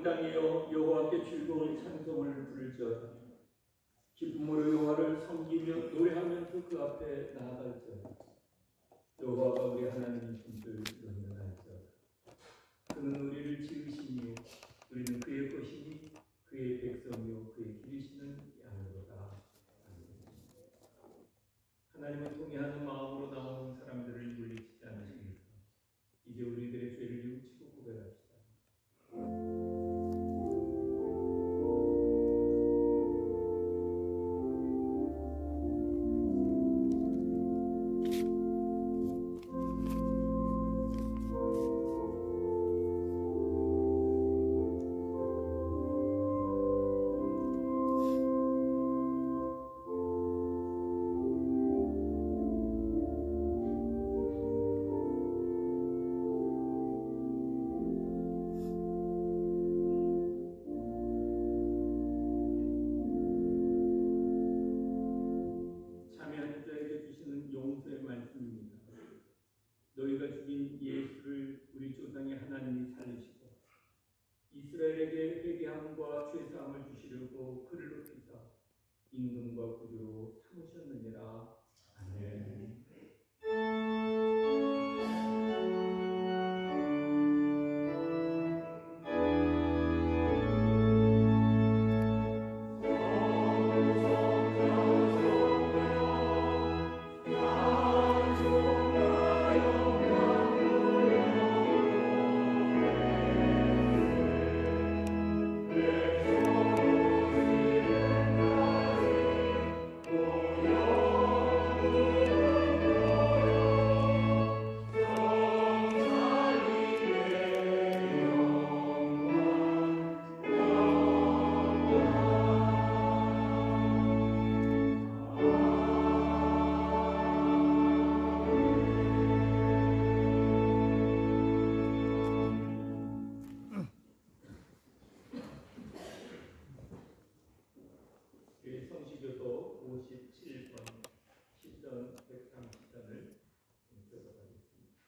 땅이여 여호와께 즐거운 찬송을 부를지어다. 기쁨으로 여호와를 섬기며 노래하면서 그 앞에 나아갈지어다. 여호와가 우리 하나님이신 줄 너희는 알지어다. 그는 우리를 지으시니 우리는 그의 것이니 그의 백성이요 그의 기르시는 양으로다. 하나님을 통해하는 마음으로 나오는 사람들을 물리치지 않으십니까? 이제 우리들의 죄를 뉘우치고 고백합시다. 너희가 죽인 예수를 우리 조상의 하나님이 살리시고 이스라엘에게 회개함과 죄사함을 주시려고 그를 높이사 임금과 구주로 삼으셨느니라. 아멘. 성시교도 57번 시편 130편을 읽어가겠습니다.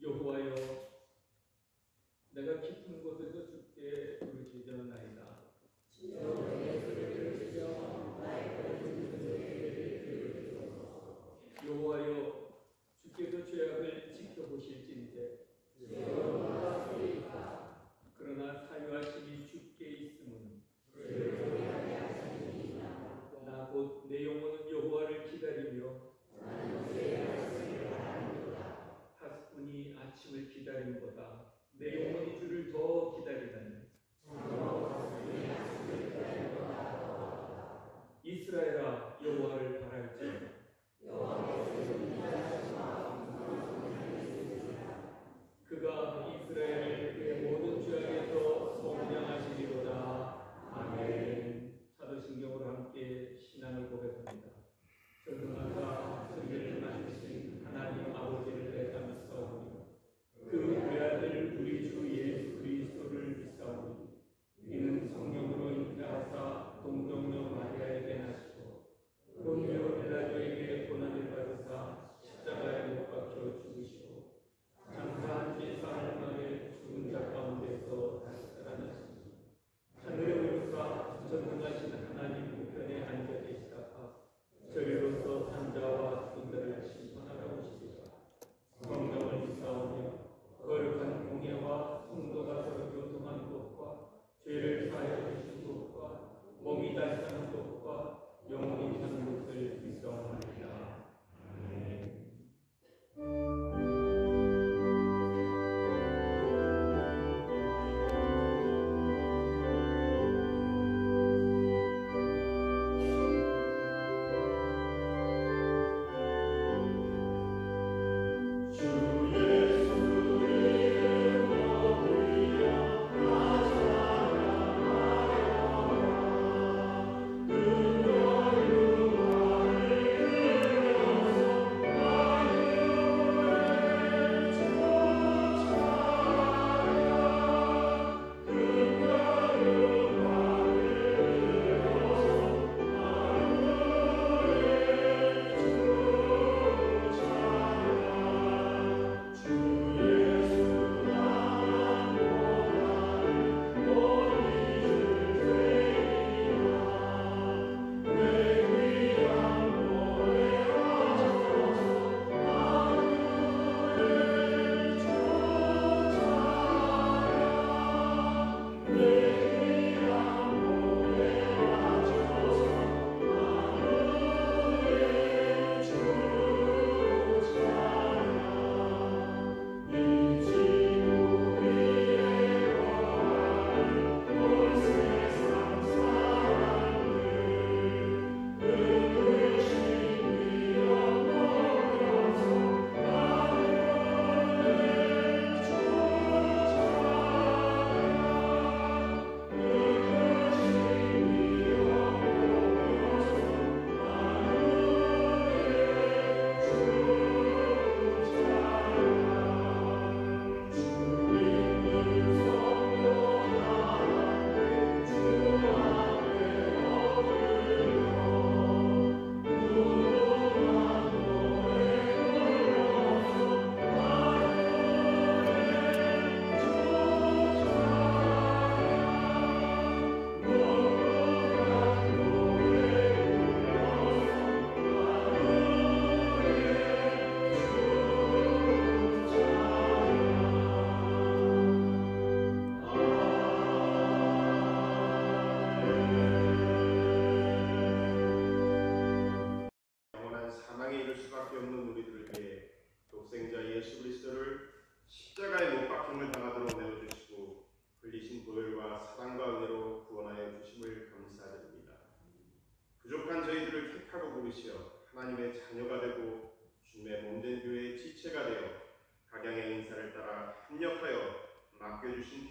여호와여, 내가 깊은 곳에서 주께 부르짖었나이다. 여호와여, 주께서 죄악을 지켜보실진데 그러나 사유하심이 주께 있음은 나 곧 내 영혼은 여호와를 기다리며 파수꾼이 아침을 기다리며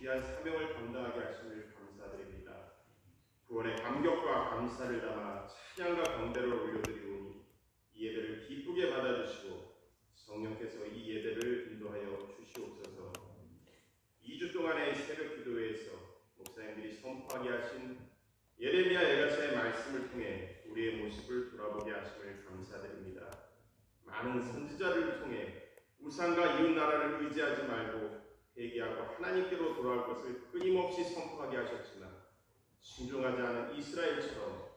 귀한 사명을 감당하게 하심을 감사드립니다. 구원의 감격과 감사를 담아 찬양과 경배를 올려드리오니 이 예배를 기쁘게 받아주시고 성령께서 이 예배를 인도하여 주시옵소서. 2주 동안의 새벽 기도회에서 목사님들이 선포하게 하신 예레미야 에가서의 말씀을 통해 우리의 모습을 돌아보게 하심을 감사드립니다. 많은 선지자를 통해 우상과 이웃나라를 의지하지 말고 회개하고 하나님께로 돌아올 것을 끊임없이 선포하게 하셨지만 순종하지 않은 이스라엘처럼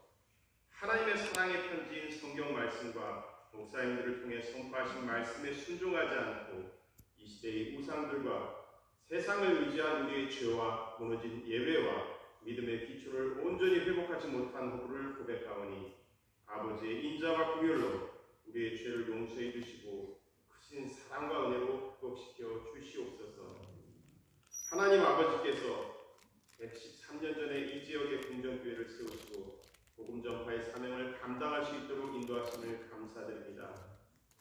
하나님의 사랑의 편지인 성경 말씀과 목사님들을 통해 선포하신 말씀에 순종하지 않고 이 시대의 우상들과 세상을 의지한 우리의 죄와 무너진 예배와 믿음의 기초를 온전히 회복하지 못한 허구를 고백하오니 아버지의 인자와 긍휼로 우리의 죄를 용서해 주시고 크신 사랑과 은혜로 극복시켜 주시옵소서. 하나님 아버지께서 113년 전에 이 지역의 궁정교회를 세우시고 복음 전파의 사명을 감당할 수 있도록 인도하심을 감사드립니다.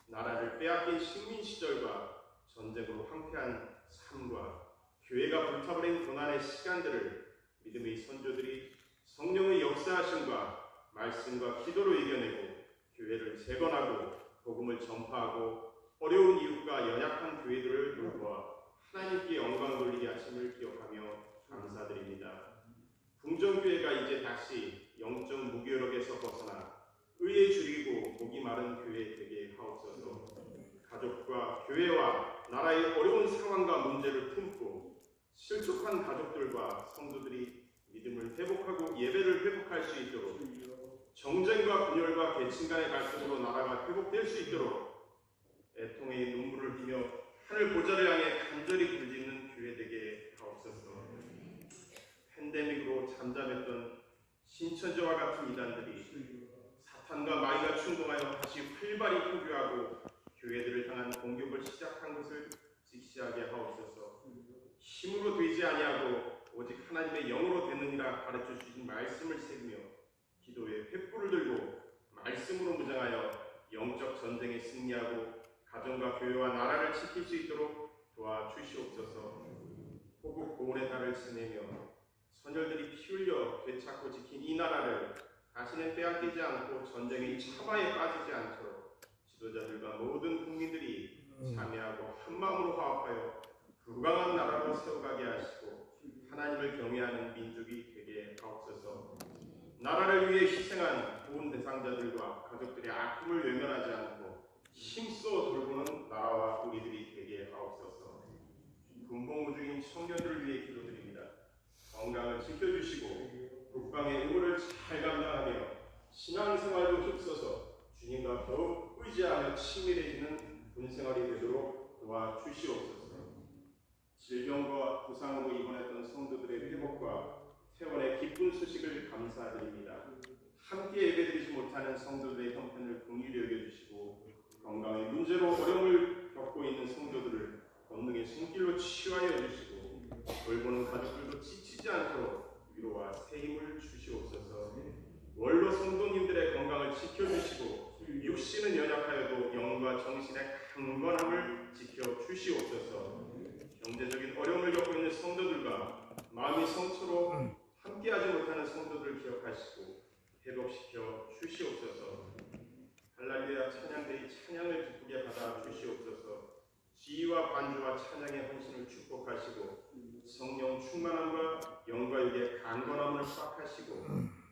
나라를 빼앗긴 식민 시절과 전쟁으로 황폐한 삶과 교회가 불타버린 고난의 시간들을 믿음의 선조들이 성령의 역사하심과 말씀과 기도로 이겨내고 교회를 재건하고 복음을 전파하고 어려운 이웃과 연약한 교회들을 돌보아 하나님께 영광 돌리게 하심을 기억하며 감사드립니다. 궁정교회가 이제 다시 영적 무교력에서 벗어나 의에 줄이고 목이 마른 교회 되게 하옵소서. 가족과 교회와 나라의 어려운 상황과 문제를 품고 실족한 가족들과 성도들이 믿음을 회복하고 예배를 회복할 수 있도록 정쟁과 분열과 계층 간의 갈등으로 나라가 회복될 수 있도록 애통의 눈물을 흘리며 하늘 보좌를 향해 간절히 부르짖는 교회 되게 하옵소서. 팬데믹으로 잠잠했던 신천지와 같은 이단들이 사탄과 마귀가 충동하여 다시 활발히 포교하고 교회들을 향한 공격을 시작한 것을 직시하게 하옵소서. 힘으로 되지 아니하고 오직 하나님의 영으로 되느니라 가르쳐 주신 말씀을 새기며 기도에 횃불을 들고 말씀으로 무장하여 영적 전쟁에 승리하고 가정과 교회와 나라를 지킬 수 있도록 도와주시옵소서. 호국 고운의 달을 지내며 선열들이 피 흘려 되찾고 지킨 이 나라를 다시는 빼앗기지 않고 전쟁의 참화에 빠지지 않도록 지도자들과 모든 국민들이 참여하고 한마음으로 화합하여 건강한 나라로 세워가게 하시고 하나님을 경외하는 민족이 되게 하옵소서. 나라를 위해 희생한 구원 대상자들과 가족들의 아픔을 외면하지 않고 힘써 돌보는 나라와 우리들이 되게 하옵소서. 군복무중인 청년들을 위해 기도드립니다. 건강을 지켜주시고 국방의 의무를 잘 감당하며 신앙생활도 힘써서 주님과 더욱 의지하며 친밀해지는 군생활이 되도록 도와주시옵소서. 질병과 부상으로 입원했던 성도들의 회복과 퇴원의 기쁜 소식을 감사드립니다. 함께 예배드리지 못하는 성도들의 형편을 긍휼히 여겨주시고 건강의 문제로 어려움을 겪고 있는 성도들을 권능의 손길로 치유하여 주시고 돌보는 가족들도 지치지 않도록 위로와 새 힘을 주시옵소서. 원로 성도님들의 건강을 지켜주시고 육신은 연약하여도 영과 정신의 강건함을 지켜주시옵소서. 경제적인 어려움을 겪고 있는 성도들과 마음이 성처로 함께하지 못하는 성도들을 기억하시고 회복시켜 주시옵소서. 할렐루야 찬양대의 찬양을 기쁘게 받아 주시옵소서. 지휘와 반주와 찬양의 헌신을 축복하시고 성령 충만함과 영과육의 강건함을 허락하시고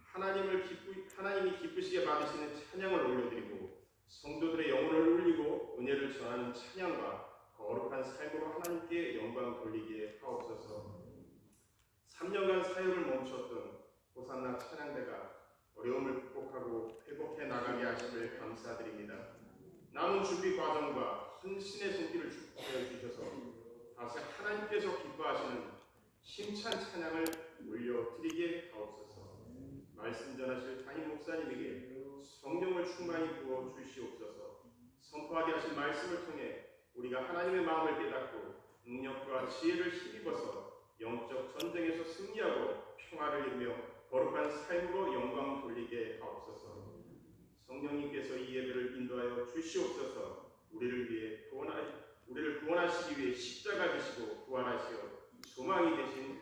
하나님이 기쁘시게 받으시는 찬양을 올려드리고 성도들의 영혼을 울리고 은혜를 전하는 찬양과 거룩한 삶으로 하나님께 영광 돌리게 하옵소서. 3년간 사역을 멈췄던 호산나 찬양대가 어려움을 극복하고 회복해 나가게 하심을 감사드립니다. 남은 준비 과정과 헌신의 손길을 축복해 주셔서 다시 하나님께서 기뻐하시는 힘찬 찬양을 올려드리게 하옵소서. 말씀 전하실 담임 목사님에게 성령을 충만히 부어 주시옵소서. 선포하게 하신 말씀을 통해 우리가 하나님의 마음을 깨닫고 능력과 지혜를 힘입어서 영적 전쟁에서 승리하고 평화를 이루며 거룩한 삶으로 영광 돌리게 하옵소서. 성령님께서 이 예배를 인도하여 주시옵소서. 우리를 구원하시기 위해 십자가 지시고 부활하시어 소망이 되신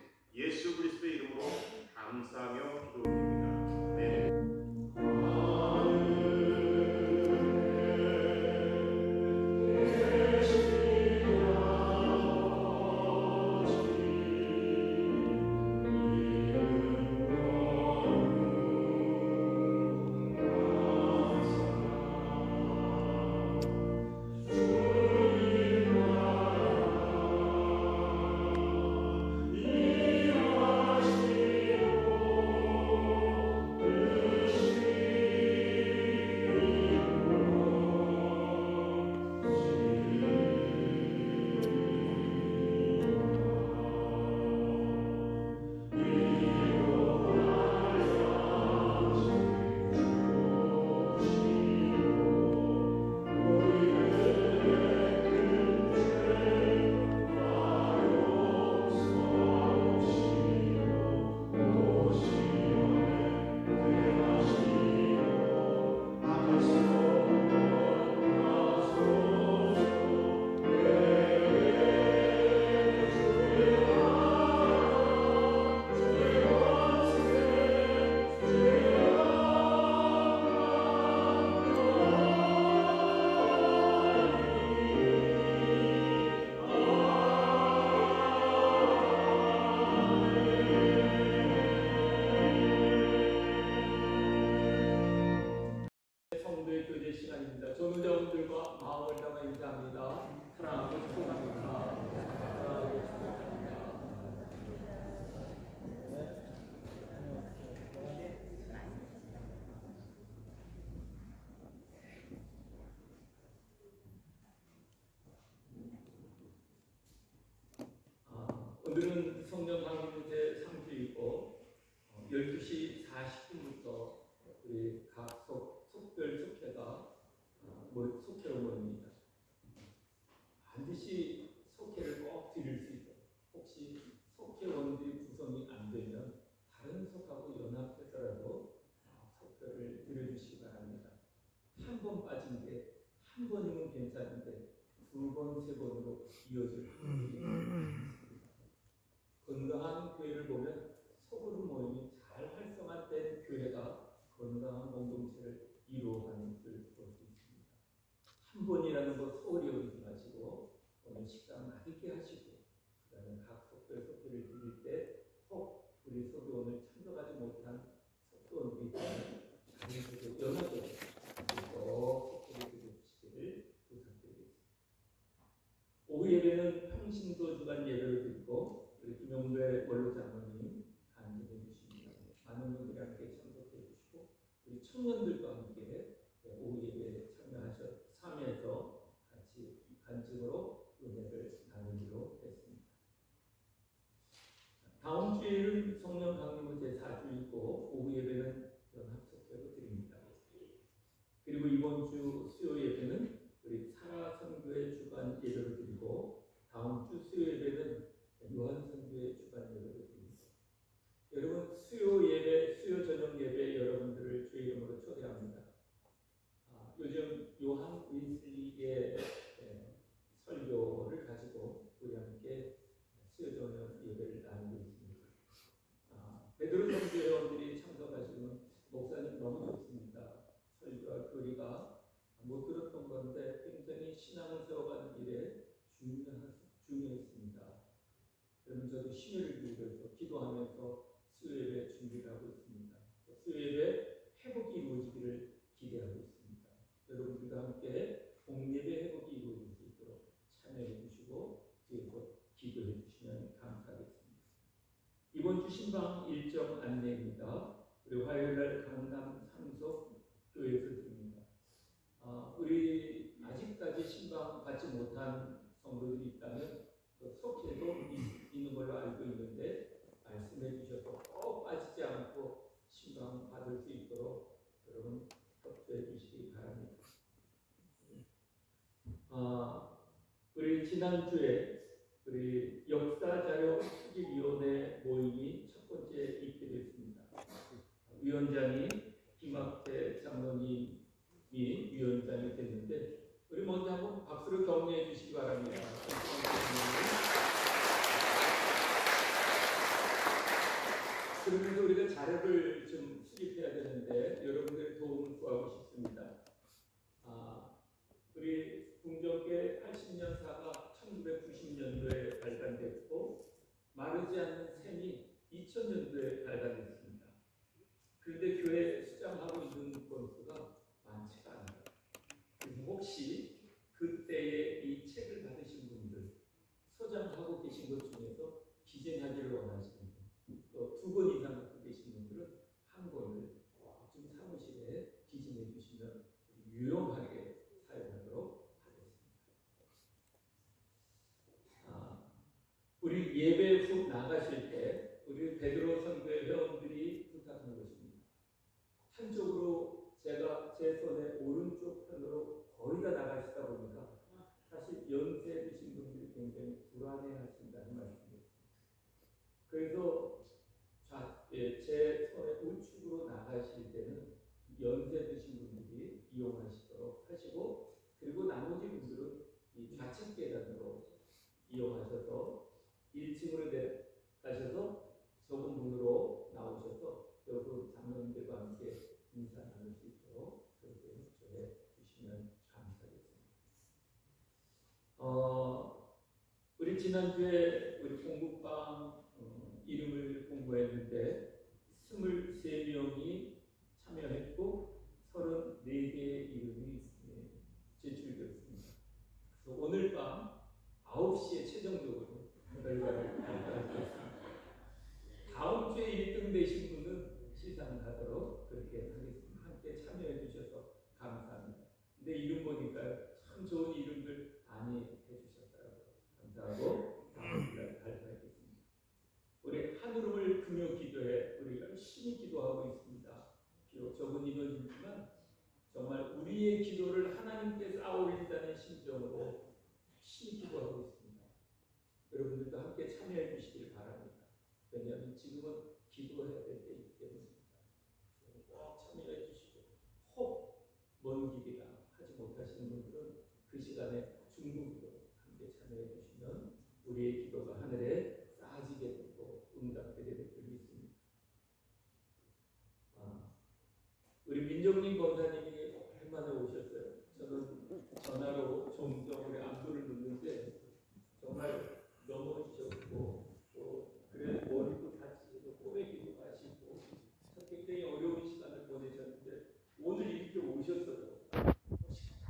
반드시 속회를 꼭 드릴 수 있도록, 혹시 속회원들이 구성이 안 되면 다른 속하고 연합해서라도 속회를 드려주시기 바랍니다. 한 번 빠진 게 한 번이면 괜찮은데 두 번, 세 번으로 이어질 확률이 있습니다. 건강한 교회를 보면 소그룹 모임이 잘 활성화된 교회가 건강한 공동체를 이루어가는 것을 볼 수 있습니다. 한 번이라는 거 소홀히 여기지 마시고 오늘 식사 맛있게 하시고 그다음에 각 속회를 드릴 때 혹 우리 소교원을 참석하지 못한 속교원들이 있다면 자기들도 연합적으로 꼭 속회를 드려주시기를 부탁드리겠습니다. 오후 예배는 평신도 주간 예배를 드리고 우리 김영배 원로 장로님 간증해 주십니다. 많은 분들이 함께 참석해 주시고 우리 청년들과 함께 오후 예배에 참여해서 같이 간증으로 은혜를 나누기로 했습니다. 다음 주에는 성령 강림의 제4주이고 오후 예배는 연합속회로 드립니다. 그리고 이번 주 수요 예배는 우리 사라 선교의 주간 예배를 드리고 다음 주 수요 예배는 요한 선교의 주간 예배를 드립니다. 여러분 수요 예배, 수요 저녁 예배 여러분들을 주의 이름으로 초대합니다. 요즘 요한 윈슬리의 설교를 가지고 우리 함께 수요 저녁 예배를 나누고 있습니다. 베드로 선교 회원들이 참석하시는 목사님 너무 좋습니다. 설교와 교리가 못 들었던 건데 굉장히 신앙을 세워가는 일에 중요했습니다. 여러분 저도 심혈을 기울여서 기도하면서 수요 예배 준비를 하고 있습니다. 수요 예배 회복이 이루어지기를 기대하고 있습니다. 여러분들과 함께 복예배 회복이 이루어질 수 있도록 참여해 주시고 뒤에서 기도해 주시면 감사하겠습니다. 이번 주 신방 일정 안내입니다. 우리 화요일날 강남 삼석 교회에서 드립니다. 우리 아직까지 신방 받지 못한 성도들이 있다면 속회도 있는 걸로 알고 있는데 말씀해 주셔서 꼭 빠지지 않고 신방 받을 수 있도록 여러분 협조해 주시기 바랍니다. 우리 지난주에 우리 역사자료 수집위원회 모임이 첫 번째 있게 됐습니다. 위원장이 김학태 장로님이 위원장이 됐는데 우리 먼저 한번 박수로 격려해 주시기 바랍니다. 그러면서 우리가 자료를 좀 수집해야 되는데 여러분들의 도움을 구하고 싶습니다. 우리 궁정계 80년사가 1990년도에 발간됐고 마르지 않는 샘이 2000년도에 발간됐습니다. 그런데 교회 수장하고 있는 건수가 많지가 않아요. 혹시 그때에 이 책을 받으신 분들, 소장하고 계신 것 중에서 기증하기를 원하시는 분, 또 2권 이상 갖고 계신 분들은 한 권을 좀 사무실에 기증해 주시면 유용하게 사용하도록 하겠습니다. 우리 예배 후 나가실 때 우리 베드로 선교회 회원들이 부탁한 것입니다. 한쪽으로 제가 제 손의 오른쪽 편으로 거의 다 나가시다 보니까 사실 연세 드신 분들이 굉장히 불안해 하신다는 말씀이에요. 그래서 제 손의 우측으로 나가실 때는 연세 드신 분들이 이용하시도록 하시고 그리고 나머지 분들은 이 좌측 계단으로 이용하셔서 1층으로 가셔서 좁은 문으로 나오셔서 여기 장로님들과 함께 인사 나눌 수 있도록 그렇게 협조해 주시면 감사하겠습니다. 우리 지난주에 우리 공부방 이름을 공부했는데 23명이 참여했고 34개의 이름이 제출되었습니다. 그래서 오늘 밤 9시에 최종적으로 결과를 발표하겠습니다. 다음 주에 1등 되신 분은 시상하도록 그렇게 하겠습니다. 함께 참여해 주셔서 감사합니다. 근데 이름 보니까 참 좋은 이름들 많이 해주셨더라고요. 감사하고 다음 주에 발표하겠습니다. 우리 한우름을 금요 기도회 우리 열심히 기도하고 있습니다. 비록 적은 인원이지만 정말 우리의 기도를 하나님께 쌓아올린다는 심정으로 열심히 기도하고 있습니다. 여러분들도 함께 참여해 주시길 바랍니다. 왜냐하면 지금은 기도해야 될 때이기 때문입니다. 꼭 참여해 주시고, 혹 먼 길이라 하지 못하시는 분들은 그 시간에 중국으로 함께 참여해 주시면 우리의 기도가 하늘에 쌓아지게 되고 응답되게 될 줄 믿습니다. 우리 민정민 권사님이 오랜만에 오셨어요. 저는 전화로 종종 우리 안부를 묻는데 정말 넘어지셨고, 또 그래 머리도 다치고 꼬매기도 하시고 굉장히 어려운 시간을 보내셨는데 오늘 이렇게 오셨어요. 다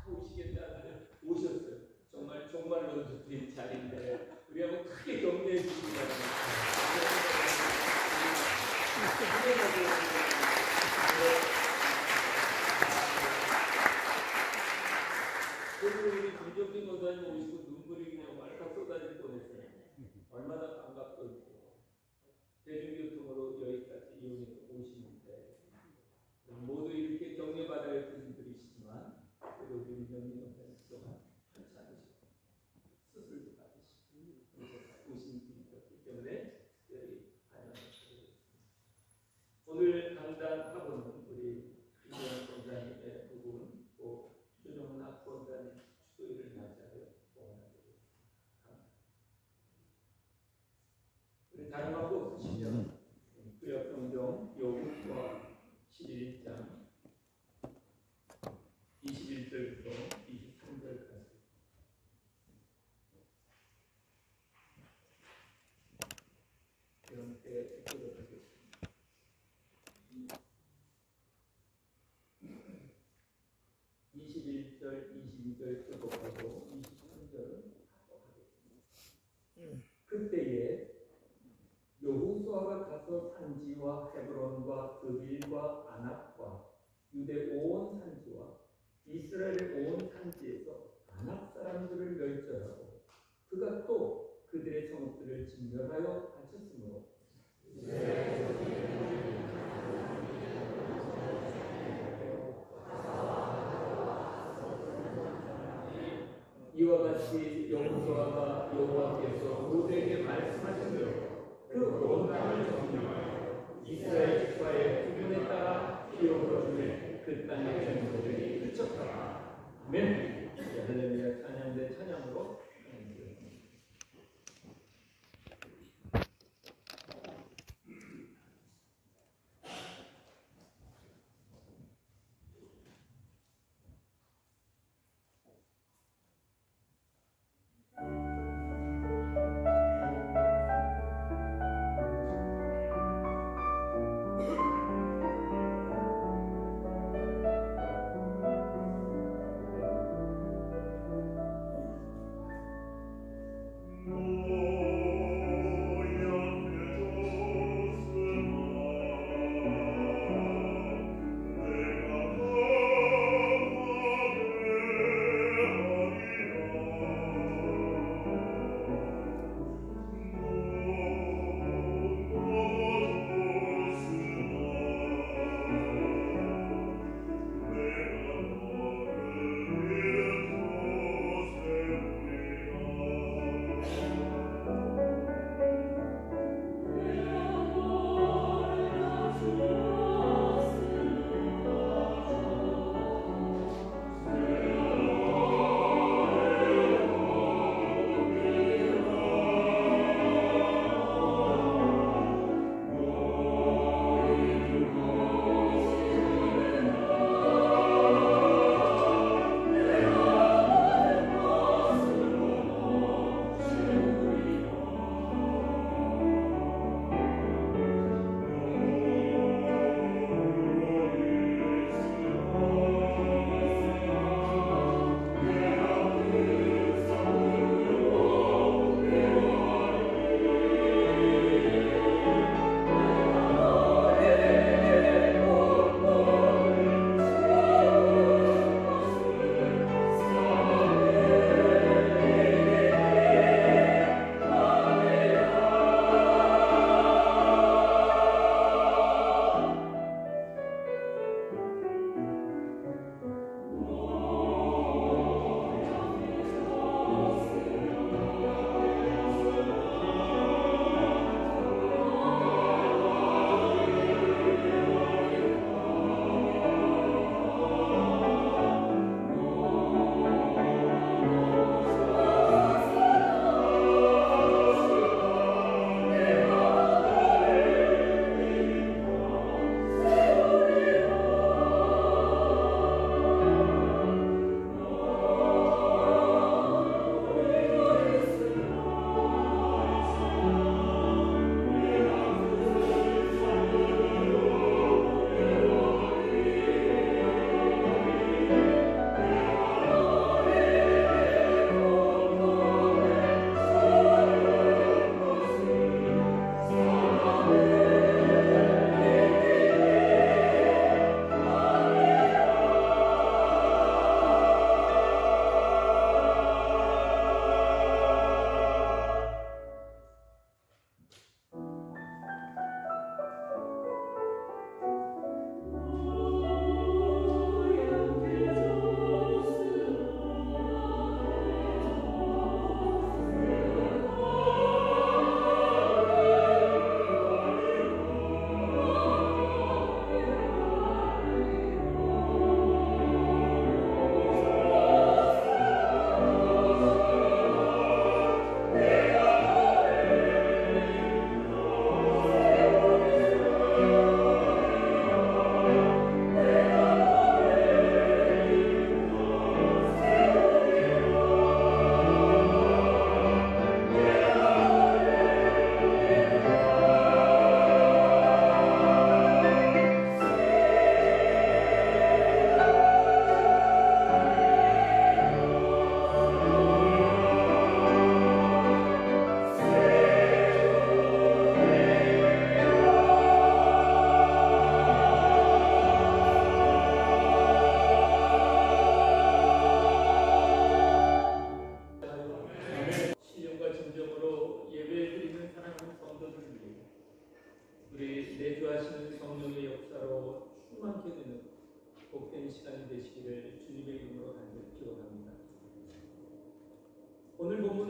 오시겠다는 오셨어요. 정말로 드린 자리인데 우리 한번 크게 격려해 주시기 바랍니다. 우리 김정진 권사님 오시고 눈물이 그냥 말칵 쏟아질 뻔했어요. 얼마나 반갑던지. 대중교통으로 여기까지 이용해서 오시는데 모두 이렇게 격려받아야 할 분들이시지만 그래도 우리 김정진 권사님 그동안 한참이시고 수술도 받으시고 오신 분이었기 때문에 특별히 반영을 드리겠습니다. 오늘 강단하고는 우리 김정진 권사님의 부분 또 조정락 권사님 추도일을 맞이하여 봉헌하겠습니다. 우리 다른 방법 없으시면 구약성경 요구과 11장 21절부터 23절까지 이렇게 읽어드리겠습니다. 21절, 22절 교독하고 23절은 합독하겠습니다. 그때에 여호수아가 가서 산지와 헤브론과 드빌과 아낙과 유대 온 산지와 이스라엘의 온 산지에서 아낙 사람들을 멸절하고 그가 또 그들의 성읍들을 진멸하여 바쳤으므로 이와 같이 여호수아가 여호와께서 모세에게 말씀하신 대로 그 온 땅을 정령하여 이스라엘 지파의 구분에 따라 기업으로 주매 그 땅의 전부들이 그쳤더라. 아멘. 할렐루야. 찬양대 찬양으로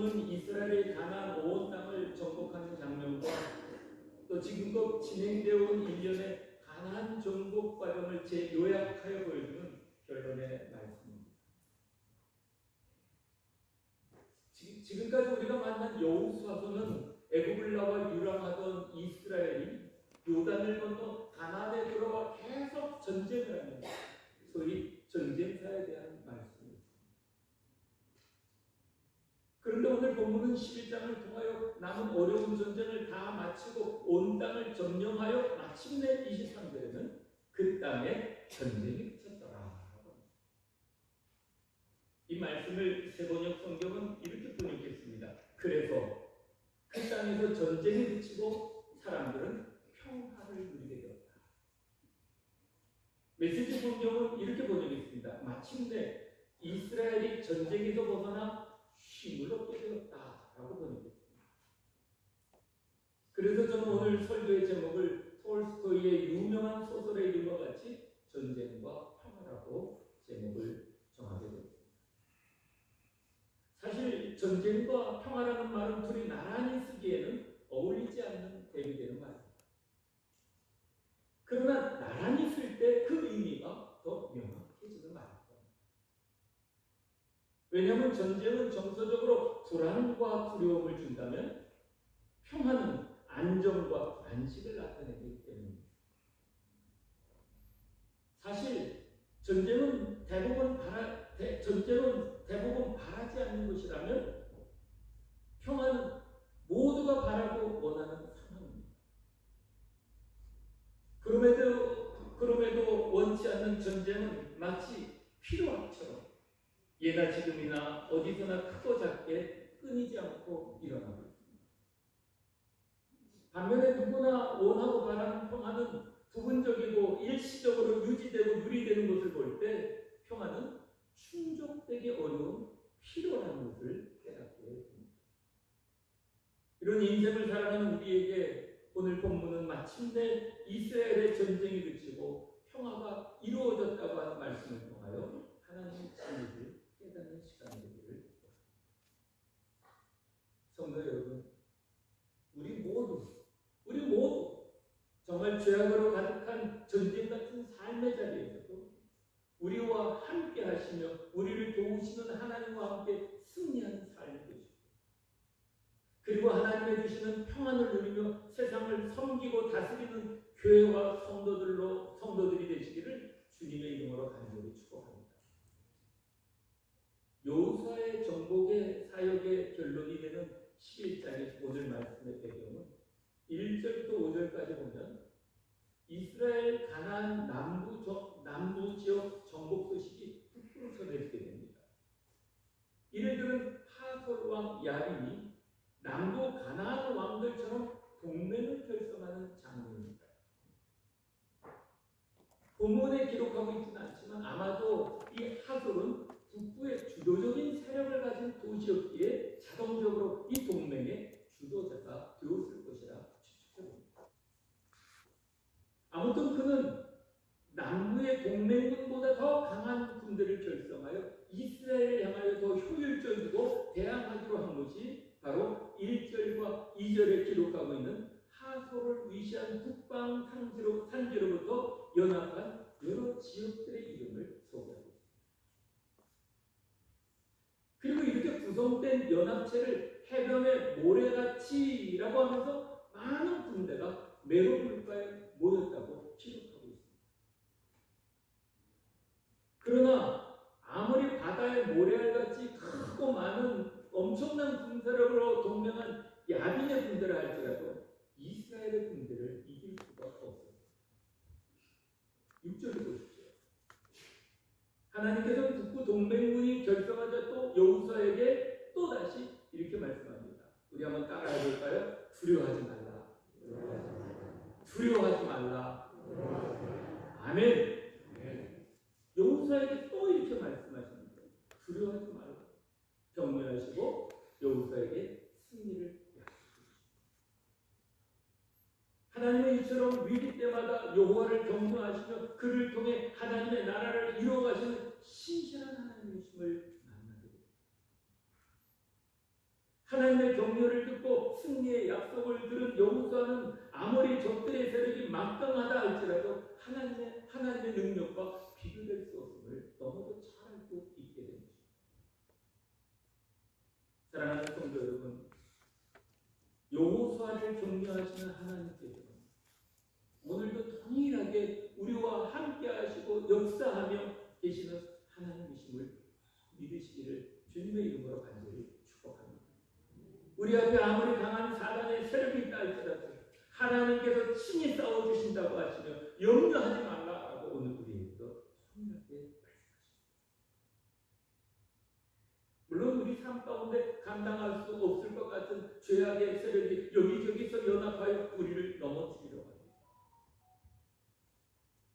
본문은 이스라엘의 가나안 온 땅을 정복하는 장면과 또 지금껏 진행되어 온 일련의 가나안 정복 과정을 재요약하여 보여주는 결론의 말씀입니다. 지금까지 우리가 만난 여호수아서는 애굽을 나와 유랑하던 이스라엘이 요단을 건너 가나안에 들어와 계속 전쟁을 합니다. 소위 전쟁사에 대한 말씀입니다. 그런데 오늘 본문은 11장을 통하여 남은 어려운 전쟁을 다 마치고 온 땅을 점령하여 마침내 23절에는 그 땅에 전쟁이 그쳤더라. 이 말씀을 세번역 성경은 이렇게 번역했습니다. 그래서 그 땅에서 전쟁이 그치고 사람들은 평화를 누리게 되었다. 메시지 성경은 이렇게 번역했습니다. 마침내 이스라엘이 전쟁에서 벗어나 쉼을 얻게 되었다라고 번역했습니다. 그래서 저는 오늘 설교의 제목을 톨스토이의 유명한 소설의 이름과 같이 전쟁과 평화라고 제목을 정하게 되었습니다. 사실 전쟁과 평화라는 말은 둘이 나란히 쓰기에는 어울리지 않는 대비되는 말입니다. 그러나 나란히 쓸 때 그 의미가 더 명확해지는 말입니다. 왜냐하면 전쟁은 정서적으로 불안과 두려움을 준다면 평화는 안정과 안식을 나타내기 때문입니다. 사실 전쟁은 대부분 바라지 않는 것이라면 평화는 모두가 바라고 원하는 상황입니다. 그럼에도 원치 않는 전쟁은 마치 피로학처럼 예나 지금이나 어디서나 크고 작게 끊이지 않고 일어나고 있습니다. 반면에 누구나 원하고 바라는 평화는 부분적이고 일시적으로 유지되고 누리되는 것을 볼 때 평화는 충족되기 어려운 필요라는 것을 깨닫게 됩니다. 이런 인생을 살아가는 우리에게 오늘 본문은 마침내 이스라엘의 전쟁이 그치고 평화가 이루어졌다고 하는 말씀을 통하여 하나님의 진리를 깨닫는 시간이 되기를 바랍니다. 성도 여러분, 우리 모두 정말 죄악으로 가득한 전쟁 같은 삶의 자리에서도 우리와 함께 하시며 우리를 도우시는 하나님과 함께 승리하는 삶이 되시고, 그리고 하나님의 주시는 평안을 누리며 세상을 섬기고 다스리는 교회와 성도들이 되시기를 주님의 이름으로 간절히 축복합니다. 여호수아의 정복의 사역의 결론이 되는 11장의 오늘 말씀의 배경은 1절부터 5절까지 보면 이스라엘 가나안 남부 지역 정복 소식이 북으로 전해지게 됩니다. 이를 들은 하솔 왕 야빈이 남부 가나안 왕들처럼 동맹을 결성하는 장면입니다. 본문에 기록하고 있지는 않지만 아마도 이 하솔은 북부의 주도적인 세력을 가진 도시였기에 자동적으로 이 동맹의 주도자가 되었을 것이라 추측해봅니다. 아무튼 그는 남부의 동맹군보다 더 강한 군대를 결성하여 이스라엘을 향하여 더 효율적이고 대항하기로 한 것이 바로 1절과 2절에 기록하고 있는 하솔을 위시한 북방 산지로부터 연합한 여러 지역들의 이름을 소개하고 있습니다. 그리고 이렇게 구성된 연합체를 해변의 모래같이라고 하면서 많은 군대가 메로 물가에 모였다고 기록하고 있습니다. 그러나 아무리 바다의 모래알같이 크고 많은 엄청난 군사력으로 동맹한 야빈의 군대를 할지라도 이스라엘의 군대를 이길 수가 없었습니다. 6절을 보십시오. 하나님께서는 북부 동맹군이 결성하자 또 여호수아에게 또 다시 이렇게 말씀합니다. 우리 한번 따라해 볼까요? 두려워하지 말라. 두려워하지 말라. 아멘. 여호수아에게 또 이렇게 말씀하십니다. 두려워하지 말라. 경멸하시고 여호수아에게 승리를 약속하십니다. 하나님은 이처럼 위기 때마다 여호와를 경외하시며 그를 통해 하나님의 나라를 이루어가시는 신실한 하나님이심을 만나게 됩니다. 하나님의 격려를 듣고 승리의 약속을 들은 여호수아는 아무리 적들의 세력이 막강하다 할지라도 하나님의 능력과 비교될 수 없음을 너무도 잘 알고 있게 됩니다. 사랑하는 성도 여러분, 여호수아를 격려하시는 하나님께서는 오늘도 동일하게 우리와 함께 하시고 역사하며 계시는 하나님이심을 믿으시기를 주님의 이름으로 간절히 축복합니다. 우리 앞에 아무리 강한 사단의 세력이 있다 할지라도 하나님께서 친히 싸워주신다고 하시며 염려하지 말라라고 오늘 우리에게도 동일하게 말씀하십니다. 물론 우리 삶 가운데 감당할 수 없을 것 같은 죄악의 세력이 여기저기서 연합하여 우리를 넘어뜨리려고 합니다.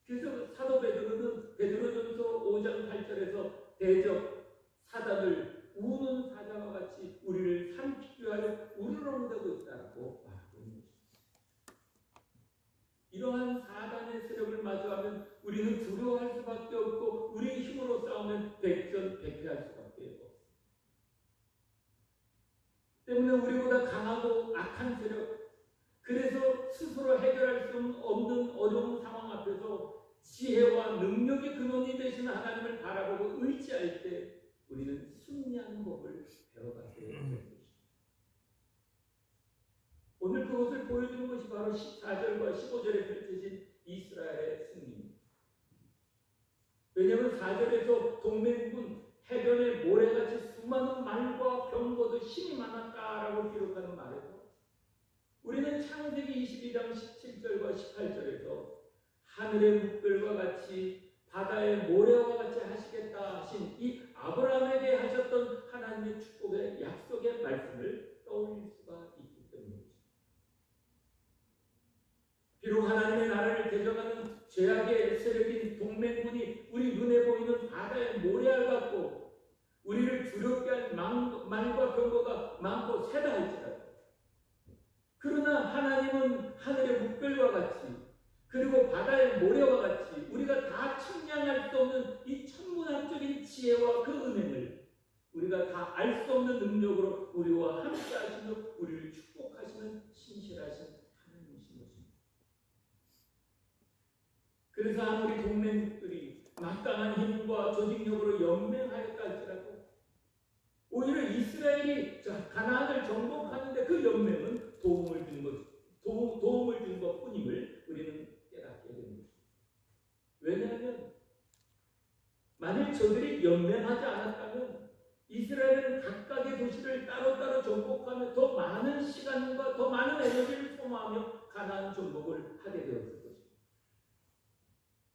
그래서 사도 베드로는 베드로전서 5장 8절에서 대적 사단을 우는 사자와 같이 우리를 삼키기 위하여 우르렁대고 있다고 말하고 있는 것입니다. 이러한 사단의 세력을 마주하면 우리는 두려워할 수밖에 없고 우리의 힘으로 싸우면 백전백패할 수밖에 없습니다. 때문에 우리보다 강하고 악한 세력, 그래서 스스로 해결할 수 없는 어려운 상황 앞에서 지혜와 능력의 근원이 되시는 하나님을 바라보고 의지할 때 우리는 승리하는 법을 배워가게 되는 것입니다. 오늘 그것을 보여주는 것이 바로 14절과 15절에 펼쳐진 이스라엘의 승리입니다. 왜냐하면 4절에서 동맹군 해변의 모래같이 수많은 말과 병거도 힘이 많았다라고 기록하는 말에서 우리는 창세기 22장 17절과 18절에서 하늘의 묵별과 같이 바다의 모래와 같이 하시겠다 하신 이 아브라함에게 하셨던 하나님의 축복의 약속의 말씀을 떠올릴 수가 있기 때문입니다. 비록 하나님의 나라를 대적하는 죄악의 세력인 동맹군이 우리 눈에 보이는 바다의 모래알 같고 우리를 두렵게 할 말과 병거가 많고 세다 할지라도 그러나 하나님은 하늘의 묵별과 같이 그리고 바다의 모래와 같이 우리가 다 측량할 수 없는 이 천문학적인 지혜와 그 은행을 우리가 다 알 수 없는 능력으로 우리와 함께 하시며 우리를 축복하시는 신실하신 하나님이신 것입니다. 그래서 아무리 동맹국들이 막강한 힘과 조직력으로 연맹하였다 할지라도 오히려 이스라엘이 가나안을 정복하는데 그 연맹은 도움을 준 것뿐임을 우리는 깨닫게 됩니다. 왜냐하면 만일 저들이 연맹하지 않았다면 이스라엘은 각각의 도시를 따로따로 정복하며 더 많은 시간과 더 많은 에너지를 소모하며 가나안 정복을 하게 되었을 것입니다.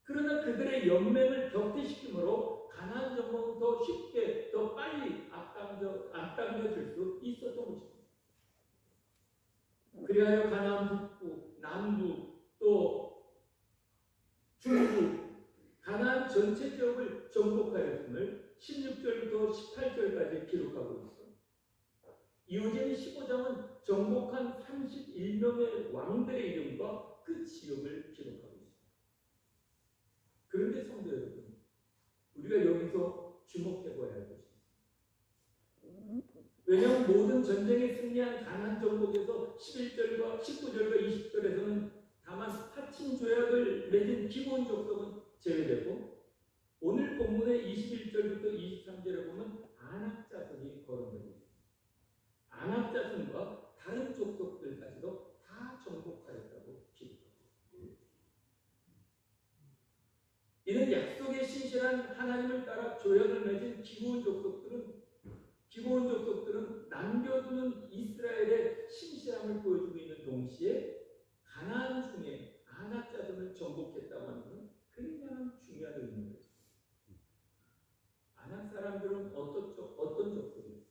그러나 그들의 연맹을 격퇴시키므로 가나안 정복은 더 쉽게 더 빨리 앞당겨질 수 있었던 것입니다. 그리하여 가나안 북부, 남부, 또 중부, 가나안 전체 지역을 정복하였음을 16절부터 18절까지 기록하고 있습니다. 이어지는 15장은 정복한 31명의 왕들의 이름과 그 지역을 기록하고 있습니다. 그런데 성도 여러분, 우리가 여기서 주목해봐야 할 것입니다. 왜냐하면 모든 전쟁에 승리한 가나안 정복에서 11절과 19절과 20절에서는 다만 파친 조약을 맺은 기본 족속은 제외되고 오늘 본문의 21절부터 23절에 보면 아낙 자손이 거론되고 있습니다. 아낙 자손과 다른 족속들까지도 다 정복하였다고 기록하고 있습니다. 이는 약속의 신실한 하나님을 따라 조약을 맺은 기본 족속들은 남겨두는 이스라엘의 신실함을 보여주고 있는 동시에 가나안 중에 아낙 자손을 정복했다고 하는 것은 굉장히 중요한 의미입니다. 아낙 사람들은 어떤 족속이었습니까?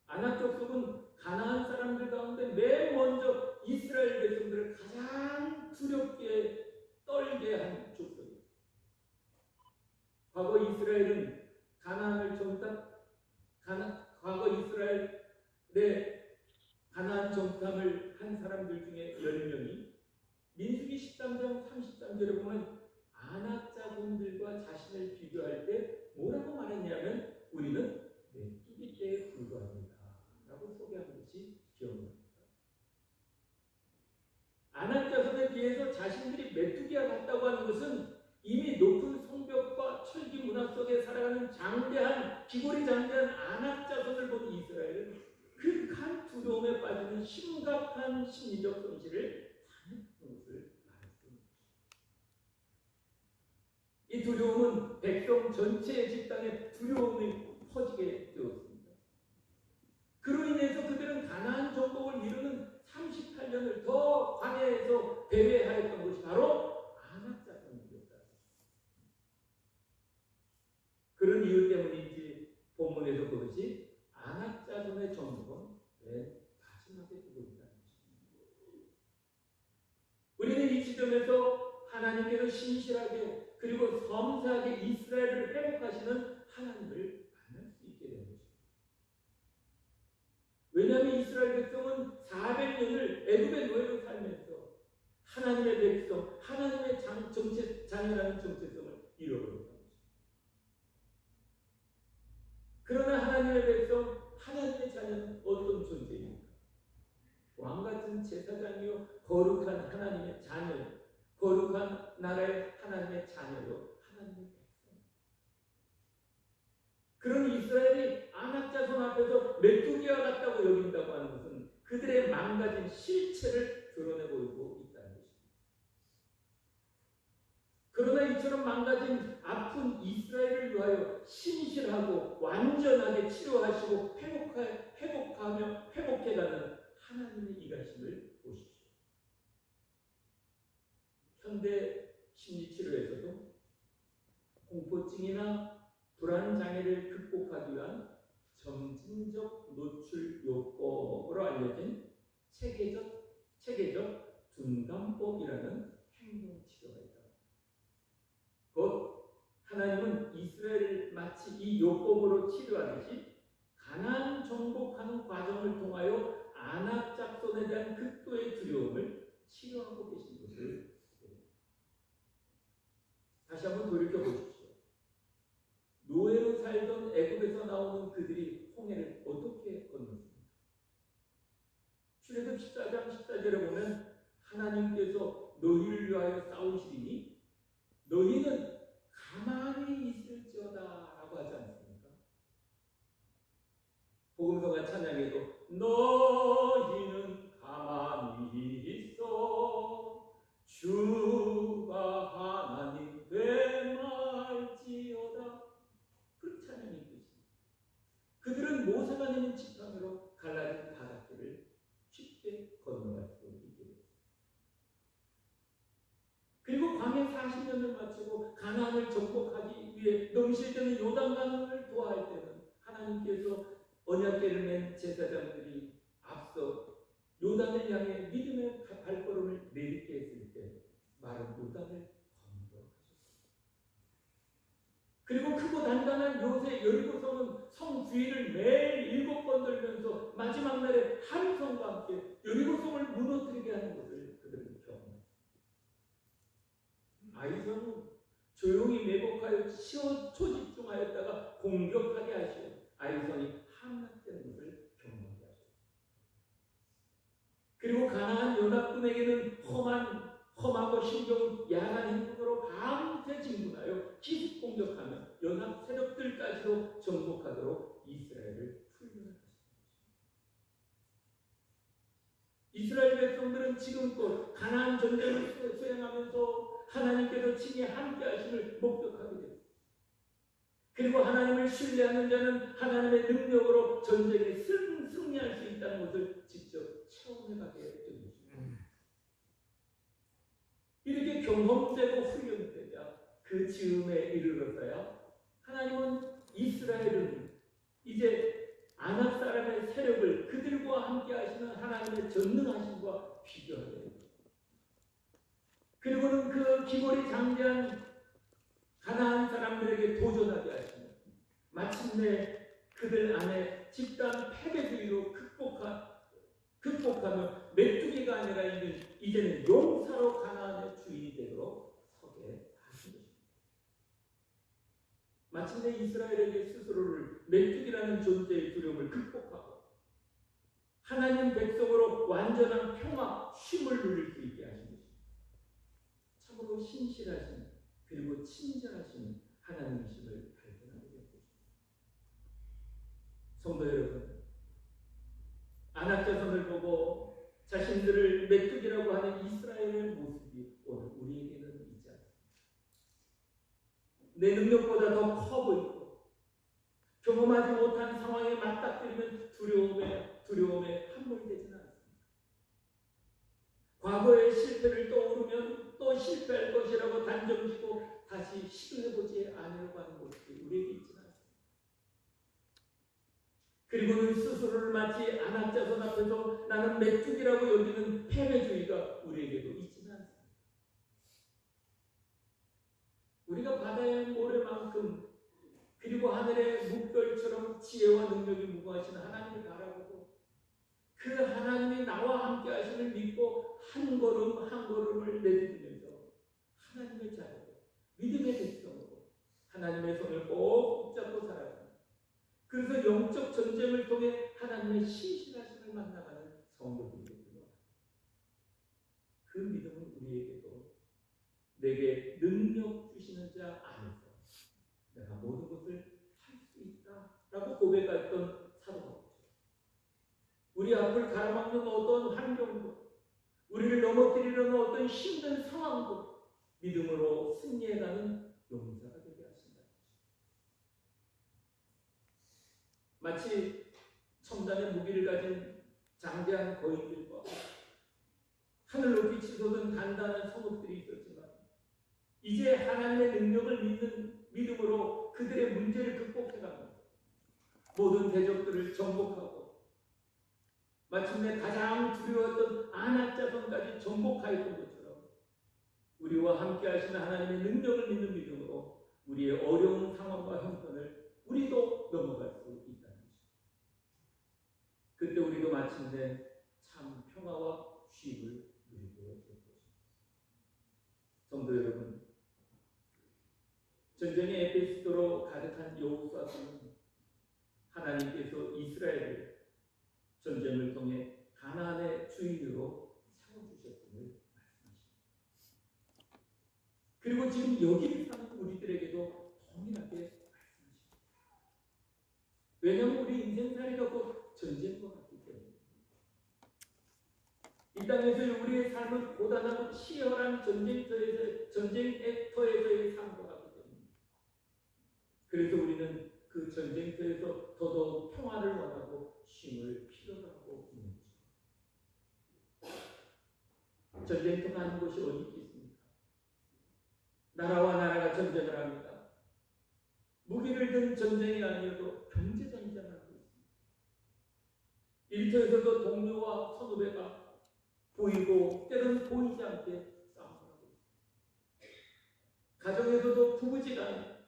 아낙 족속은 가나안 사람들 가운데 맨 먼저 이스라엘 백성들을 가장 두렵게 떨게 한 족속이었습니다. 과거 이스라엘은 과거 이스라엘의 가나안 정탐을 한 사람들 중에 10명이 민수기 13장 33절에 보면 아낙 자손들과 자신을 비교할 때 뭐라고 말했냐면 우리는 메뚜기 떼에 불과합니다. 장대한 기골이 장대한 아낙 자손을 본 이스라엘은 극한 두려움에 빠지는 심각한 심리적 손실을 당했던 것을 말할 수 있습니다. 이 두려움은 백성 전체의 집단에 두려움이 퍼지게 되었습니다. 그로 인해서 그들은 가나안 정복을 이루는 38년을 더 광야에서 배회하였던 것이 바로 아낙 자손이었다. 그런 이유 때문인지 본문에서 그것이 아낙 자손의 정복은 맨 마지막에 두고 있다는 것입니다. 우리는 이 지점에서 하나님께서 신실하게 그리고 섬세하게 이스라엘을 회복하시는 하나님을 만날 수 있게 된 것입니다. 왜냐하면 이스라엘 백성은 400년을 애굽의 노예로 살면서 하나님의 백성, 하나님의 자녀라는 정체성을 잃어버렸다. 그러나 하나님의 백성, 하나님의 자녀는 어떤 존재입니까? 왕같은 제사장이요 거룩한 하나님의 자녀, 거룩한 나라의 하나님의 자녀요 하나님의 백성. 그런 이스라엘이 아낙 자손 앞에서 메뚜기와 같다고 여긴다고 하는 것은 그들의 망가진 실체를 드러내 보이고 있다는 것입니다. 그러나 이처럼 망가진 아픈 이스라엘을 위하여 신실하고 완전하게 치료하시고 회복하며 회복해가는 하나님의 일하심을 보십시오. 현대 심리치료에서도 공포증이나 불안장애를 극복하기 위한 점진적 노출 요법으로 알려진 체계적 둔감법이라는 행동치료가 있다. 곧 하나님은 이스라엘을 마치 이 요법으로 치료하듯이 가나안 정복하는 과정을 통하여 아낙 자손에 대한 극도의 두려움을 치료하고 계신 것을 다시 한번 돌이켜 보십시오. 노예로 살던 애굽에서 나오는 그들이 홍해를 어떻게 건넜습니까? 출애굽 14장 14절에 보면 하나님께서 너희를 위하여 싸우시리니 너희는 가만히 있을지어다 라고 하지 않습니까? 복음서가 찬양에도 너희는 가만히 있어 주가 하나님 되말지어다 그런 찬양이 있듯이 그들은 모세가 내는 지팡이로 갈라진 바닷길을 쉽게 건너갈 수 있게 됐습니다. 그리고 광야 40년을 마치고 가나안을 정복하기 위해 넘실대는 요단강을 도하할 때는 하나님께서 언약궤를 맨 제사장들이 앞서 요단을 향해 믿음의 발걸음을 내딛게 했을 때 마른 요단을 건너도록 하셨습니다. 그리고 크고 단단한 요새 여리고성은 성 주위를 매일 7번 돌면서 마지막 날에 함성과 함께 여리고성을 무너뜨리게 하는 것을 그들은 경험합니다. 아이성은 조용히 매복하여 초집중하였다가 공격하게 하시고 아이성이 함락되는 것을 경험하게 하셨습니다. 그리고 가나안 연합군에게는 험하고 힘겨운 야간 행군으로 밤새 진군하여 기습 공격하며 연합 세력들까지도 정복하도록 이스라엘을 훈련하셨습니다. 이스라엘 백성들은 지금껏 가나안 전쟁을 수행하면서 하나님께서 친히 함께 하심을 목격하게 됩니다. 그리고 하나님을 신뢰하는 자는 하나님의 능력으로 전쟁에 승리할 수 있다는 것을 직접 체험해가게 된 것입니다. 이렇게 경험되고 훈련되자 그 즈음에 이르러서야 하나님은 이스라엘은 이제 아낙 사람의 세력을 그들과 함께 하시는 하나님의 전능하심과 비교하게 됩니다. 그리고는 그 기골이 장대한 가나안 사람들에게 도전하게 하시며 마침내 그들 안에 집단 패배주의로 극복하며 메뚜기가 아니라 이제는 용사로 가나안의 주인이 되도록 서게 하신 것입니다. 마침내 이스라엘에게 스스로를 메뚜기라는 존재의 두려움을 극복하고 하나님 백성으로 완전한 평화, 쉼을 누릴 수 있게 하신 것입니다. 참으로 신실하신 그리고 친절하신 하나님이심을 발견하게 된 것입니다. 성도 여러분, 안악자손을 보고 자신들을 메뚜기라고 하는 이스라엘의 모습이 오늘 우리에게는 있지 않습니다. 내 능력보다 더 커 보이고 경험하지 못한 상황에 맞닥뜨리면 두려움에 함몰되지는 않습니다. 과거의 실패를 떠오르면 또 실패할 것이라고 단정지고 다시 시도해보지 않으려고 하는 모습이 우리에게 있지는 않습니다. 그리고는 스스로를 마치 안악자손 앞에서 나는 메뚜기라고 여기는 패배주의가 우리에게도 있지는 않습니다. 우리가 바다의 모래만큼 그리고 하늘의 물결처럼 지혜와 능력이 무궁하신 하나님을 바라보고 그 하나님이 나와 함께 하심을 믿고 한 걸음 한 걸음을 내딛으면서 하나님의 자녀로 믿음의 백성으로 하나님의 손을 꼭 붙잡고 살아갑니다. 그래서 영적 전쟁을 통해 하나님의 신실하심을 만나가는 성도들이 됩니다. 그 믿음은 우리에게도 내게 능력 주시는 자 안에서 내가 모든 것을 할 수 있다라고 고백했던 사도 바울이죠. 우리 앞을 가로막는 어떤 환경도 우리를 넘어뜨리려는 어떤 힘든 상황도 믿음으로 승리해가는 용사가 되게 하신다. 마치 첨단의 무기를 가진 장대한 거인들과 하늘 높이 치솟은 단단한 성읍들이 있었지만 이제 하나님의 능력을 믿는 믿음으로 그들의 문제를 극복해가면서 모든 대적들을 정복하고 마침내 가장 두려웠던 안악자손까지 정복하였던 것처럼 우리와 함께 하시는 하나님의 능력을 믿는 믿음으로 우리의 어려운 상황과 형편을 우리도 넘어갈 수 있다는 것입니다. 그때 우리도 마침내 참 평화와 쉼을 누리게 될 것입니다. 성도 여러분, 전쟁의 에피소드로 가득한 여호수아서는 하나님께서 이스라엘을 전쟁을 통해 가나안의 주인으로 세워주셨음을 말씀하십니다. 그리고 지금 여기를 사는 우리들에게도 동일하게 말씀하십니다. 왜냐하면 우리 인생살이가 곧 전쟁과 같기 때문에 이 땅에서 우리의 삶은 고단하고 치열한 전쟁터에서의 삶과 같기 때문에 그래서 우리는 그 전쟁터에서 더더욱 평화를 원하고 쉼을 필요로 하고 있는 것입니다. 전쟁터가 아닌 곳이 어디 있겠습니까? 나라와 나라가 전쟁을 합니다. 무기를 든 전쟁이 아니어도 경제 전쟁을 하고 있습니다. 일터에서도 동료와 선후배가 보이고 때로는 보이지 않게 싸움을 하고 있습니다. 가정에서도 부부지간에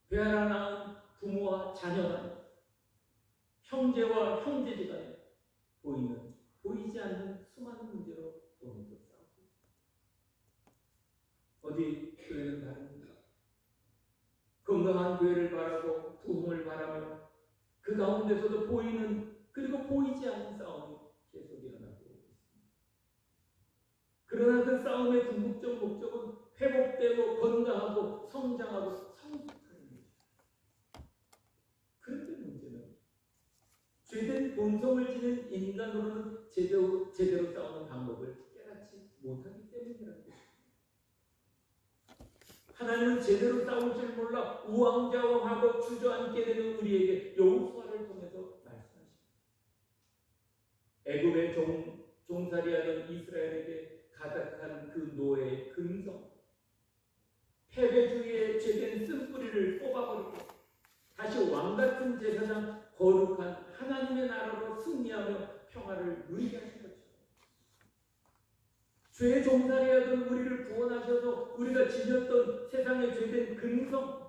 배 하나 낳은 부모와 자녀간, 형제와 형제지간에 보이지 않는 수많은 문제로 오늘도 싸우고 있습니다. 어디 교회는 다릅니다. 건강한 교회를 바라고 부흥을 바라며 그 가운데서도 보이는 그리고 보이지 않는 싸움이 계속 일어나고 있습니다. 그러나 그 싸움의 궁극적 목적은 회복되고 건강하고 성장하고 성숙하는 것입니다. 그런데 문제는 죄된 본성을 지닌 인간으로는 제대로 싸우는 방법을 깨닫지 못하기 때문이라는 것입니다. 하나님은 제대로 싸울 줄 몰라 우왕좌왕하고 주저앉게 되는 우리에게 여호수아를 통해서 말씀하십니다. 애굽의 종살이하던 이스라엘에게 가득한 그 노예의 근성, 패배주의의 죄된 쓴뿌리를 뽑아버리고 다시 왕같은 제사장 거룩한 하나님의 나라로 승리하며 평화를 누리게 하신 것처럼 죄의 종살이하던 우리를 구원하셔서 우리가 지녔던 세상의 죄된 근성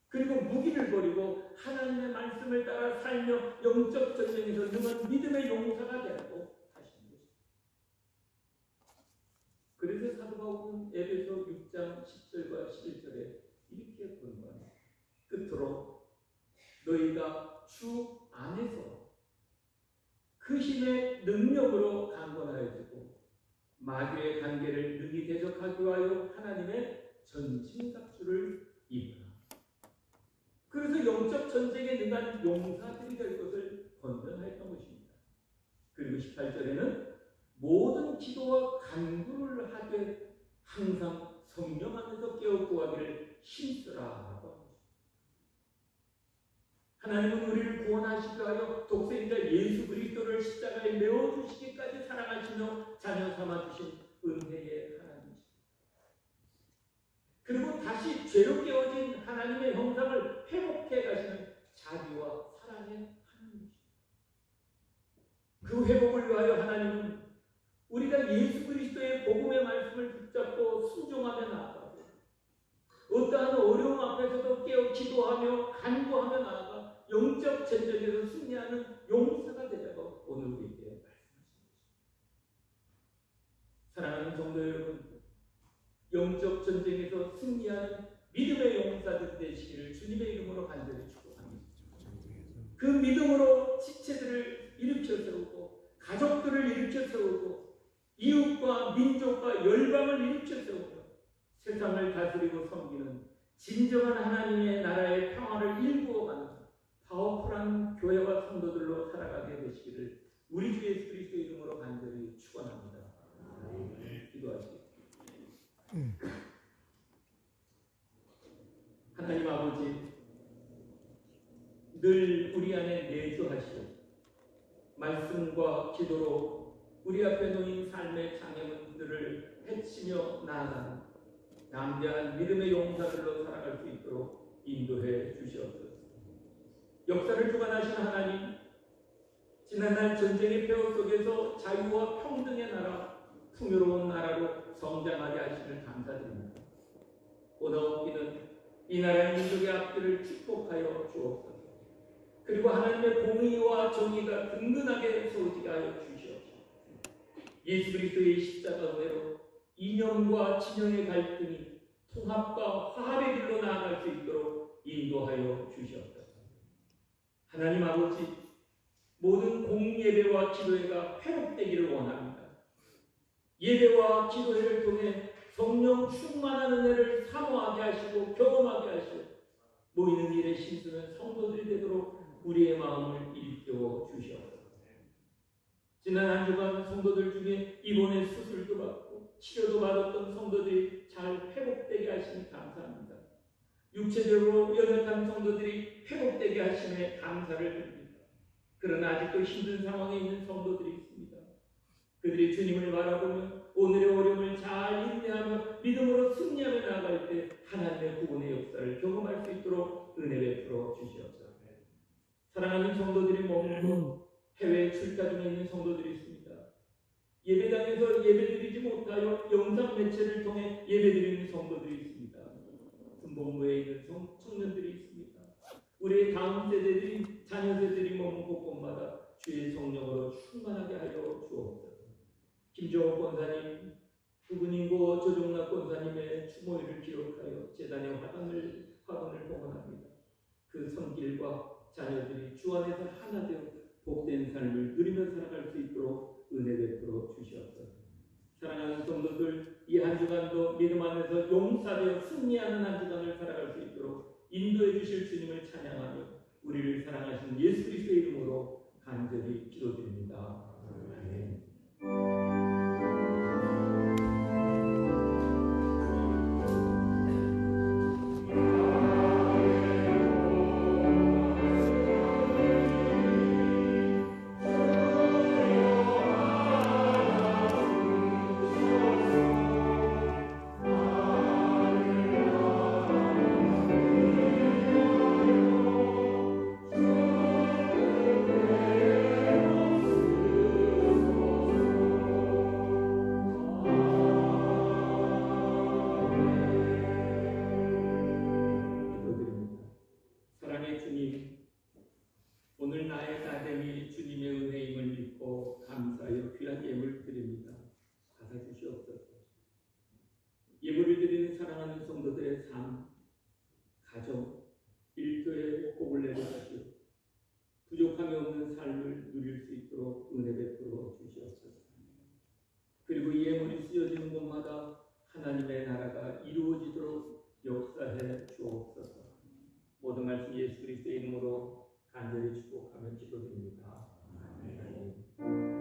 그리고 무기를 버리고 하나님의 말씀을 따라 살며 영적 전쟁에서 능한 믿음의 용사가 되라고 하시는 것입니다. 그래서 사도 바울은 에베소 6장 10절과 11절에 이렇게 권고합니다. 끝으로 너희가 주 안에서 그 힘의 능력으로 강건하여지고 마귀의 관계를 능히 대적하기 위하여 하나님의 전신갑주를 입으라. 그래서 영적 전쟁에 능한 용사들이 될 것을 권면하였던 것입니다. 그리고 18절에는 모든 기도와 간구를 하되 항상 성령 안에서 깨어 구하기를 힘쓰라 하고 합니다. 하나님은 우리를 구원하시기 위하여 독생자 예수 그리스도를 십자가에 메어주시기까지 사랑하시며 자녀 삼아주신 은혜의 하나님이십니다. 그리고 다시 죄로 깨어진 하나님의 형상을 회복해 가시는 자비와 사랑의 하나님이십니다. 그 회복을 위하여 하나님은 우리가 예수 그리스도의 복음의 말씀을 붙잡고 순종하며 나아가고 어떠한 어려움 앞에서도 깨어 기도하며 간구하며 나아가 영적 전쟁에서 승리하는 용사가 되자고 오늘 우리에게 말씀하십니다. 사랑하는 성도 여러분, 영적 전쟁에서 승리하는 믿음의 용사들 되시기를 주님의 이름으로 간절히 축복합니다. 그 믿음으로 지체들을 일으켜 세우고 가족들을 일으켜 세우고 이웃과 민족과 열방을 일으켜 세우며 세상을 다스리고 섬기는 진정한 하나님의 나라의 평화를 일구어가는 파워풀한 교회와 성도들로 살아가게 되시기를 우리 주 예수 그리스도 이름으로 간절히 축원합니다. 기도하시겠습니다. 하나님 아버지, 늘 우리 안에 내주하시오 말씀과 기도로 우리 앞에 놓인 삶의 장애물들을 헤치며 나아가는 담대한 믿음의 용사들로 살아갈 수 있도록 인도해 주시옵소서. 역사를 주관하신 하나님, 지난날 전쟁의 폐허 속에서 자유와 평등의 나라, 풍요로운 나라로 성장하게 하시길 감사드립니다. 오나옵기는 이 나라의 민족의 앞길을 축복하여 주옵소서. 그리고 하나님의 공의와 정의가 든든하게 서지게 하여 주시옵소서. 예수 그리스도의 십자가 은혜로 이념과 진영의 갈등이 통합과 화합의 길로 나아갈 수 있도록 인도하여 주시옵소서. 하나님 아버지, 모든 공예배와 기도회가 회복되기를 원합니다. 예배와 기도회를 통해 성령 충만한 은혜를 사모하게 하시고 경험하게 하시고 모이는 일에 힘쓰는 성도들이 되도록 우리의 마음을 일깨워 주시옵소서. 지난 한 주간 성도들 중에 입원해 수술도 받고 치료도 받았던 성도들이 잘 회복되게 하시니 감사합니다. 육체적으로 연약한 성도들이 회복되게 하심에 감사를 드립니다. 그러나 아직도 힘든 상황에 있는 성도들이 있습니다. 그들이 주님을 바라보며 오늘의 어려움을 잘 인내하며 믿음으로 승리하며 나아갈 때 하나님의 구원의 역사를 경험할 수 있도록 은혜 베풀어 주시옵소서. 사랑하는 성도들이 머물고 해외 출가 중에 있는 성도들이 있습니다. 예배당에서 예배드리지 못하여 영상 매체를 통해 예배드리는 성도들이 있습니다. 군복무에 있는 청년들이 있습니다. 우리의 다음 세대들이 자녀 세대들이 머문 곳곳마다 주의 성령으로 충만하게 하여 주옵소서. 김종옥 권사님, 부부님고 조정락 권사님의 추모일을 기록하여 재단의 화관을 봉헌합니다. 그 손길과 자녀들이 주 안에서 하나 되어 복된 삶을 누리며 살아갈 수 있도록 은혜 베풀어 주시옵소서. 사랑하는 성도들, 이 한 주간도 믿음 안에서 용사되어 승리하는 한 주간을 살아갈 수 있도록 인도해 주실 주님을 찬양하며 우리를 사랑하시는 예수 그리스도의 이름으로 간절히 기도드립니다. 아멘. 예물을 드리는 사랑하는 성도들의 삶, 가정, 일터에 복을 내려주시오. 부족함이 없는 삶을 누릴 수 있도록 은혜 베풀어 주시옵소서. 그리고 이 예물이 쓰여지는 곳마다 하나님의 나라가 이루어지도록 역사해 주옵소서. 모든 말씀 예수 그리스도의 이름으로 간절히 축복하며 기도드립니다. 아멘.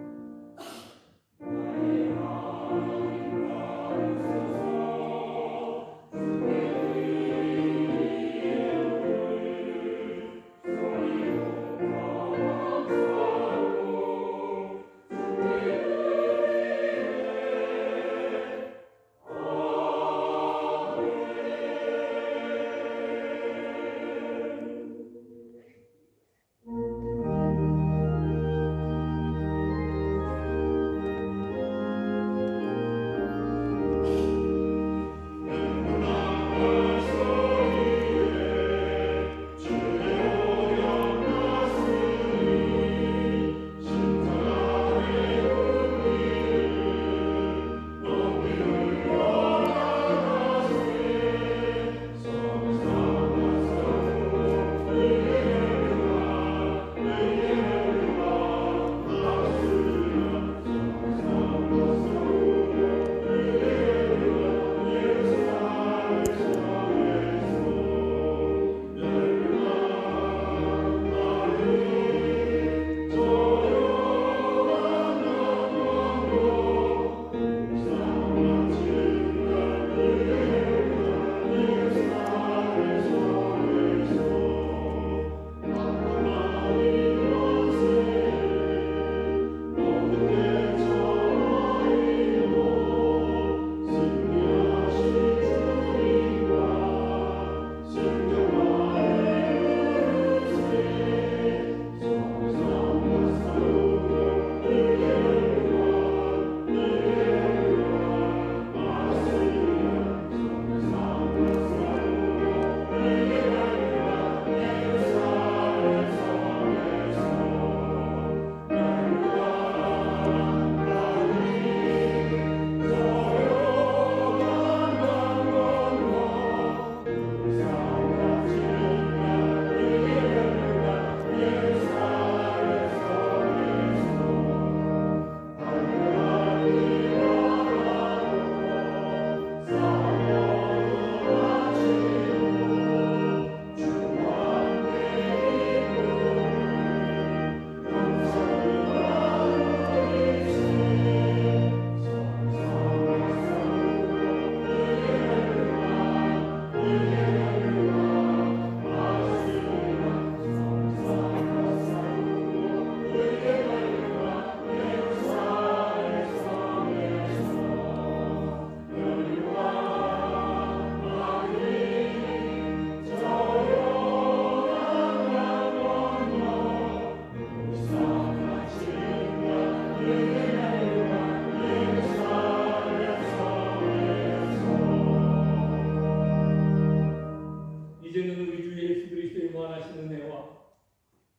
이제는 우리 주 예수 그리스도의 무한하신 은혜와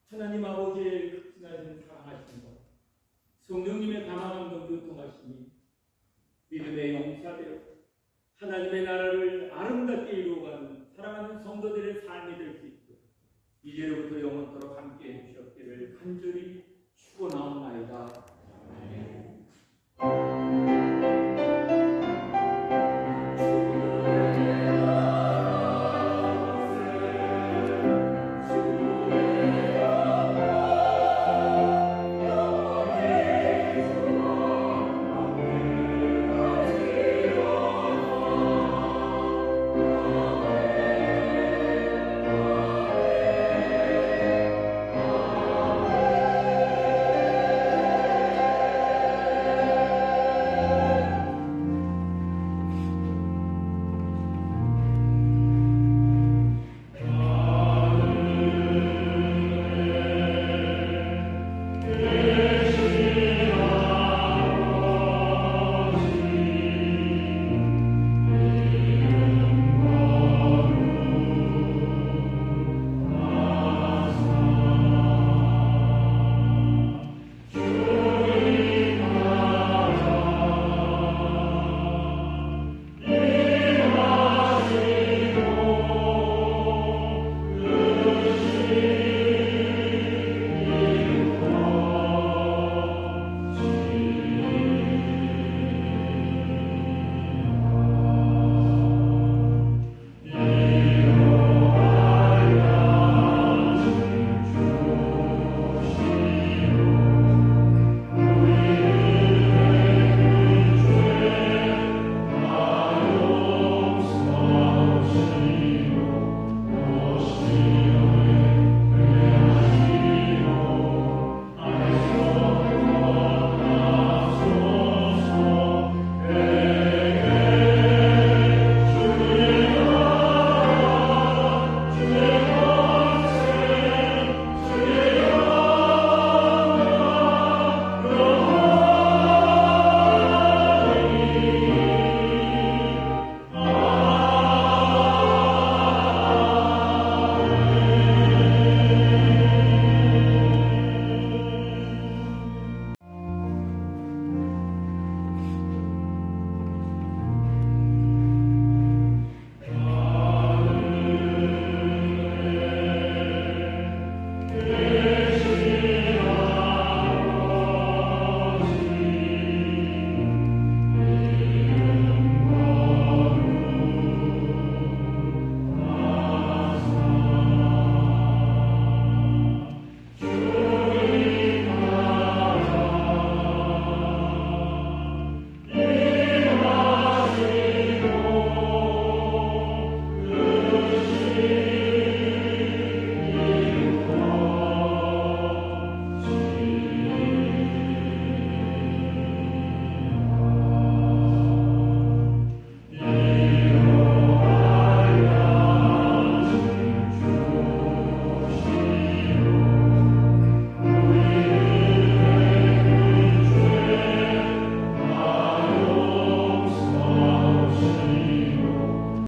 하나님 아버지의 극진하신 사랑하심과 성령님의 감화감동 교통하심이 믿음의 용사되어 하나님의 나라를 아름답게 이루어가는 사랑하는 성도들의 삶이 될 수 있도록 이제로부터 영원토록 함께해 주셨기를 간절히